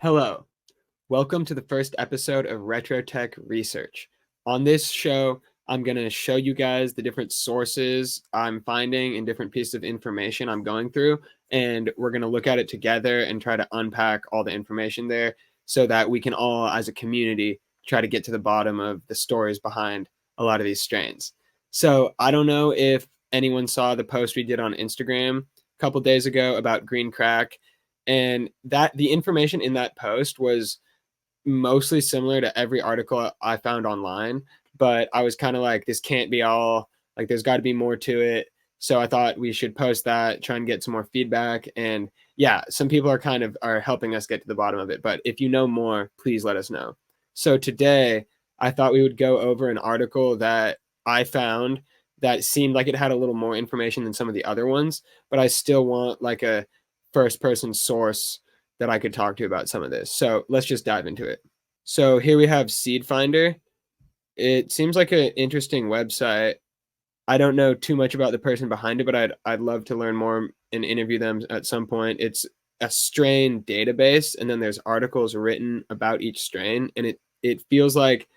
Hello, welcome to the first episode of Retro Tech Research. On this show, I'm going to show you guys the different sources I'm finding and different pieces of information I'm going through, and we're going to look at it together and try to unpack all the information there so that we can all, as a community, try to get to the bottom of the stories behind a lot of these strains. So I don't know if anyone saw the post we did on Instagram a couple days ago about green crack, and that the information in that post was mostly similar to every article I found online, but I was kind of like, this can't be all, like, there's got to be more to it. So I thought we should post that, try and get some more feedback. And yeah, some people are helping us get to the bottom of it. But if you know more, please let us know. So today, I thought we would go over an article that I found that seemed like it had a little more information than some of the other ones, but I still want like a first person source that I could talk to about some of this. So let's just dive into it. So here we have Seed Finder. It seems like an interesting website. I don't know too much about the person behind it, but I'd love to learn more and interview them at some point. It's a strain database, and then there's articles written about each strain, and it feels like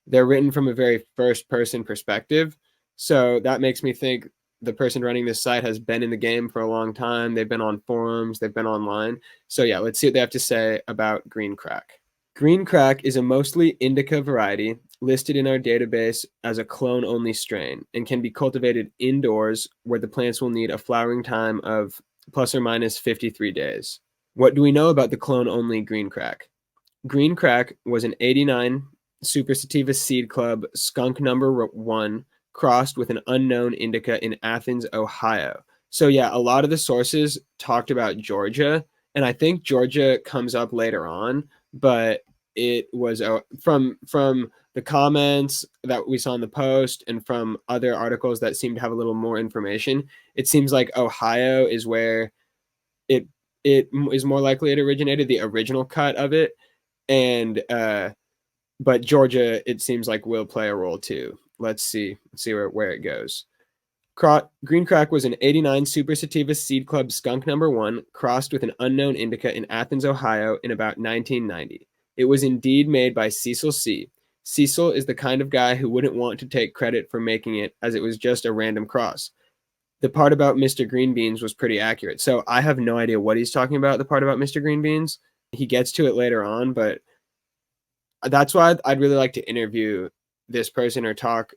they're written from a very first person perspective. So that makes me think the person running this site has been in the game for a long time. They've been on forums, they've been online. So yeah, let's see what they have to say about green crack. Green crack is a mostly indica variety listed in our database as a clone-only strain and can be cultivated indoors where the plants will need a flowering time of plus or minus 53 days. What do we know about the clone-only green crack? Green crack was an 89 Super Sativa Seed Club skunk number 1 crossed with an unknown indica in Athens, Ohio. So yeah, a lot of the sources talked about Georgia, and I think Georgia comes up later on, but it was from the comments that we saw in the post and from other articles that seem to have a little more information, it seems like Ohio is where it is more likely it originated, the original cut of it, and but Georgia, it seems like, will play a role too. Let's see where it goes. Green crack was an 89 Super Sativa Seed Club skunk number 1 crossed with an unknown indica in Athens, Ohio in about 1990. It was indeed made by Cecil C. Cecil is the kind of guy who wouldn't want to take credit for making it, as it was just a random cross. The part about Mr. Green Beans was pretty accurate. So I have no idea what he's talking about, the part about Mr. Green Beans. He gets to it later on, but that's why I'd really like to interview this person or talk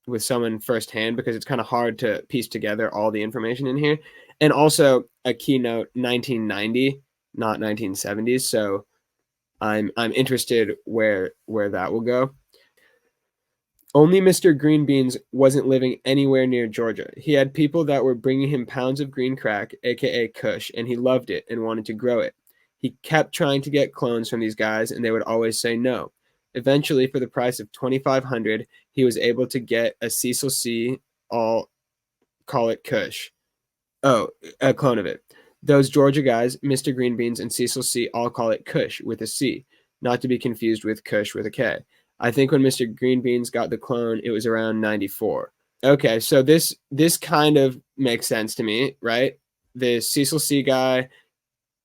with someone firsthand, because it's kind of hard to piece together all the information in here. And also a keynote, 1990, not 1970s. So I'm interested where that will go. Only Mr. Green Beans wasn't living anywhere near Georgia. He had people that were bringing him pounds of green crack, aka Cush, and he loved it and wanted to grow it. He kept trying to get clones from these guys, and they would always say no. Eventually, for the price of $2,500, he was able to get a Cecil C, all call it Cush. Oh, a clone of it. Those Georgia guys, Mr. Green Beans and Cecil C, all call it Cush with a C, not to be confused with Cush with a K. I think when Mr. Green Beans got the clone, it was around 94. Okay, so this kind of makes sense to me, right? The Cecil C guy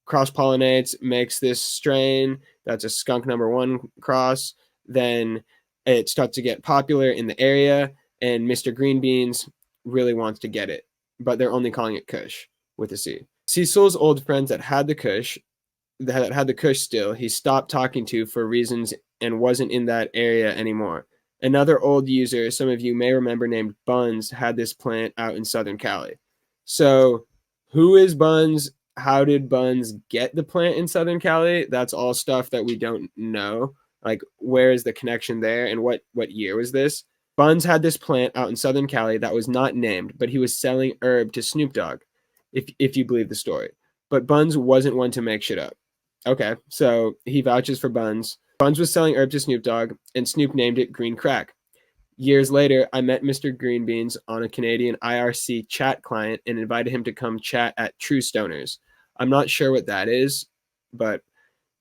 cross-pollinates, makes this strain that's a skunk number 1 cross. Then it starts to get popular in the area, and Mr. Green Beans really wants to get it, but they're only calling it Kush with a C. Cecil's old friends that had the Kush still, he stopped talking to for reasons and wasn't in that area anymore. Another old user, some of you may remember, named Buns, had this plant out in Southern Cali. So who is Buns? How did Buns get the plant in Southern Cali? That's all stuff that we don't know. Like, where is the connection there, and what year was this? Buns had this plant out in Southern Cali that was not named, but he was selling herb to Snoop Dogg, if you believe the story. But Buns wasn't one to make shit up. Okay, so he vouches for Buns. Buns was selling herb to Snoop Dogg, and Snoop named it green crack. Years later, I met Mr. Green Beans on a Canadian IRC chat client and invited him to come chat at True Stoners. I'm not sure what that is, but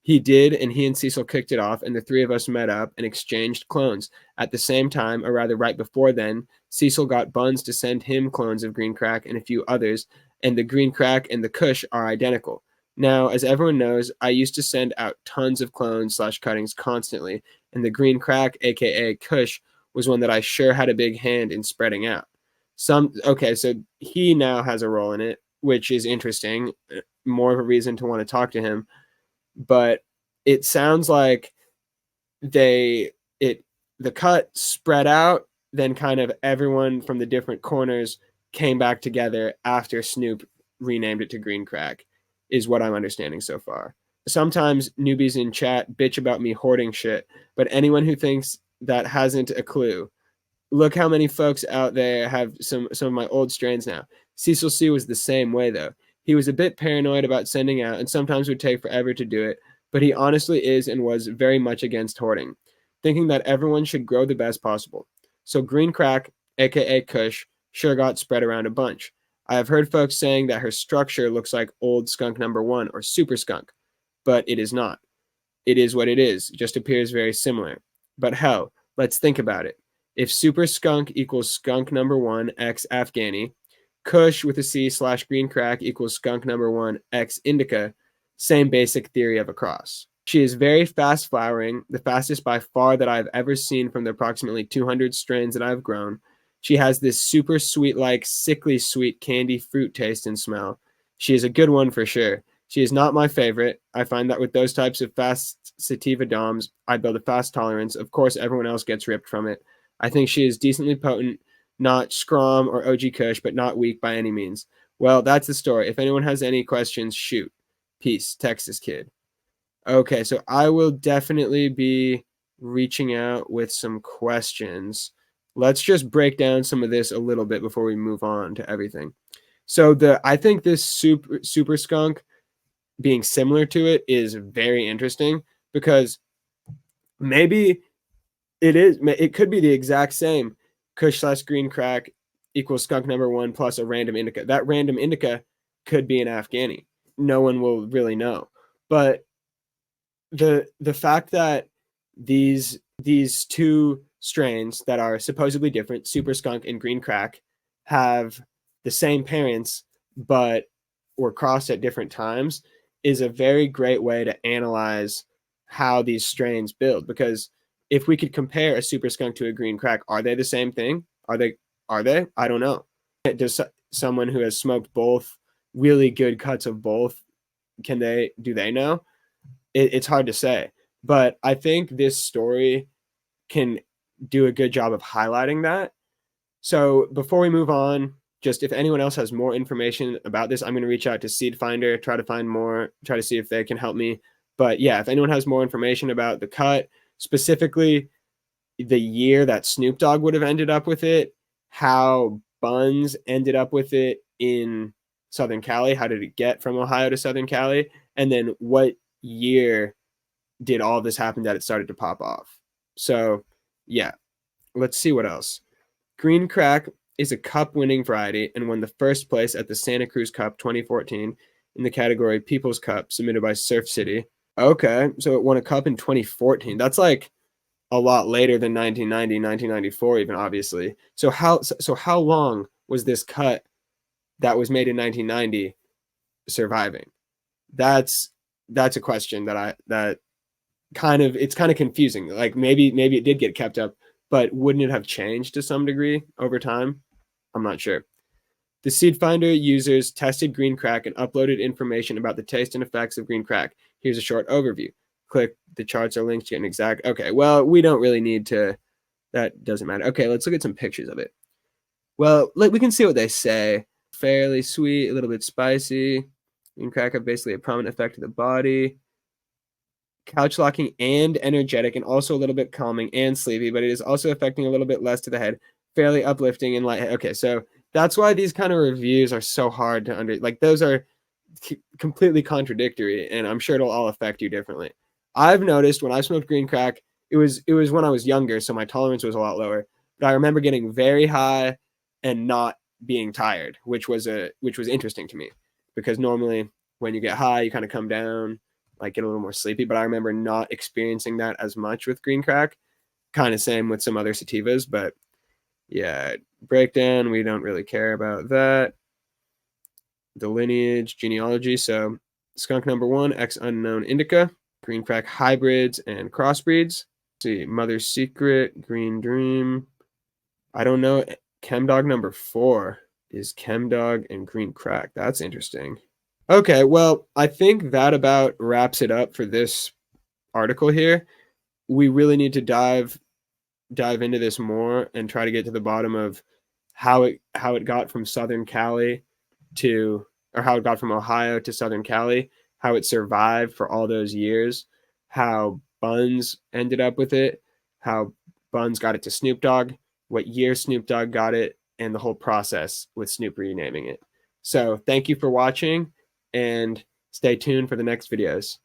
he did, and he and Cecil kicked it off, and the three of us met up and exchanged clones. At the same time, or rather right before then, Cecil got Buns to send him clones of green crack and a few others, and the green crack and the Kush are identical. Now, as everyone knows, I used to send out tons of clones slash cuttings constantly, and the green crack, aka Cush, was one that I sure had a big hand in spreading out. Okay, so he now has a role in it, which is interesting, more of a reason to want to talk to him. But it sounds like they it the cut spread out, then kind of everyone from the different corners came back together after Snoop renamed it to Green Crack, is what I'm understanding so far. Sometimes newbies in chat bitch about me hoarding shit, but anyone who thinks that hasn't a clue. Look how many folks out there have some of my old strains now. Cecil C was the same way though. He was a bit paranoid about sending out and sometimes would take forever to do it, but he honestly is and was very much against hoarding, thinking that everyone should grow the best possible. So Green Crack, aka Kush, sure got spread around a bunch. I have heard folks saying that her structure looks like old skunk number 1 or super skunk, but it is not. It is what it is, just appears very similar. But hell, let's think about it. If Super Skunk equals Skunk number 1 X Afghani, Kush with a C slash Green Crack equals Skunk number 1 X Indica, same basic theory of a cross. She is very fast flowering, the fastest by far that I've ever seen from the approximately 200 strains that I've grown. She has this super sweet, like sickly sweet candy fruit taste and smell. She is a good one for sure. She is not my favorite. I find that with those types of fast sativa DOMs, I build a fast tolerance. Of course, everyone else gets ripped from it. I think she is decently potent, not Scrom or OG Kush, but not weak by any means. Well, that's the story. If anyone has any questions, shoot. Peace, Texas kid. Okay, so I will definitely be reaching out with some questions. Let's just break down some of this a little bit before we move on to everything. So I think this super skunk being similar to it is very interesting because maybe it could be the exact same Kush slash Green Crack equals skunk number 1 plus a random indica. That random indica could be an Afghani. No one will really know. But the fact that these two strains that are supposedly different, Super Skunk and Green Crack, have the same parents but were crossed at different times is a very great way to analyze how these strains build. Because if we could compare a Super Skunk to a Green Crack, are they the same thing? Are they? I don't know. Does someone who has smoked both really good cuts of both, do they know? It's hard to say, but I think this story can do a good job of highlighting that. So before we move on, just if anyone else has more information about this, I'm going to reach out to Seed Finder, try to find more, try to see if they can help me. But yeah, if anyone has more information about the cut, specifically the year that Snoop Dogg would have ended up with it, how Buns ended up with it in Southern Cali, how did it get from Ohio to Southern Cali, and then what year did all this happen that it started to pop off. So yeah, let's see what else. Green Crack is a cup winning variety and won the first place at the Santa Cruz Cup 2014 in the category People's Cup submitted by Surf City. Okay, so it won a cup in 2014. That's like a lot later than 1990, 1994 even, obviously. So how long was this cut that was made in 1990 surviving? That's a question that it's kind of confusing. Like maybe it did get kept up, but wouldn't it have changed to some degree over time? I'm not sure. The Seed Finder users tested Green Crack and uploaded information about the taste and effects of Green Crack. Here's a short overview. Click the charts are linked to get an exact. Okay, well, we don't really need to. That doesn't matter. Okay, let's look at some pictures of it. Well, we can see what they say. Fairly sweet, a little bit spicy. Green Crack have basically a prominent effect to the body. Couch locking and energetic, and also a little bit calming and sleepy, but it is also affecting a little bit less to the head. Fairly uplifting and light. Okay, so that's why these kind of reviews are so hard to like those are completely contradictory, and I'm sure it'll all affect you differently. I've noticed when I smoked Green Crack, it was when I was younger, so my tolerance was a lot lower. But I remember getting very high and not being tired, which was interesting to me because normally when you get high, you kind of come down, like get a little more sleepy. But I remember not experiencing that as much with Green Crack. Kind of same with some other sativas, but yeah, breakdown, we don't really care about that. The lineage, genealogy. So skunk number 1, X unknown indica, green crack hybrids and crossbreeds. Let's see, Mother's Secret, Green Dream. I don't know. Chemdog number 4 is Chemdog and green crack. That's interesting. Okay, well, I think that about wraps it up for this article here. We really need to dive into this more and try to get to the bottom of how it got from Southern Cali to, or how it got from Ohio to Southern Cali, how it survived for all those years, how Buns ended up with it, how Buns got it to Snoop Dogg, what year Snoop Dogg got it, and the whole process with Snoop renaming it. So thank you for watching, and stay tuned for the next videos.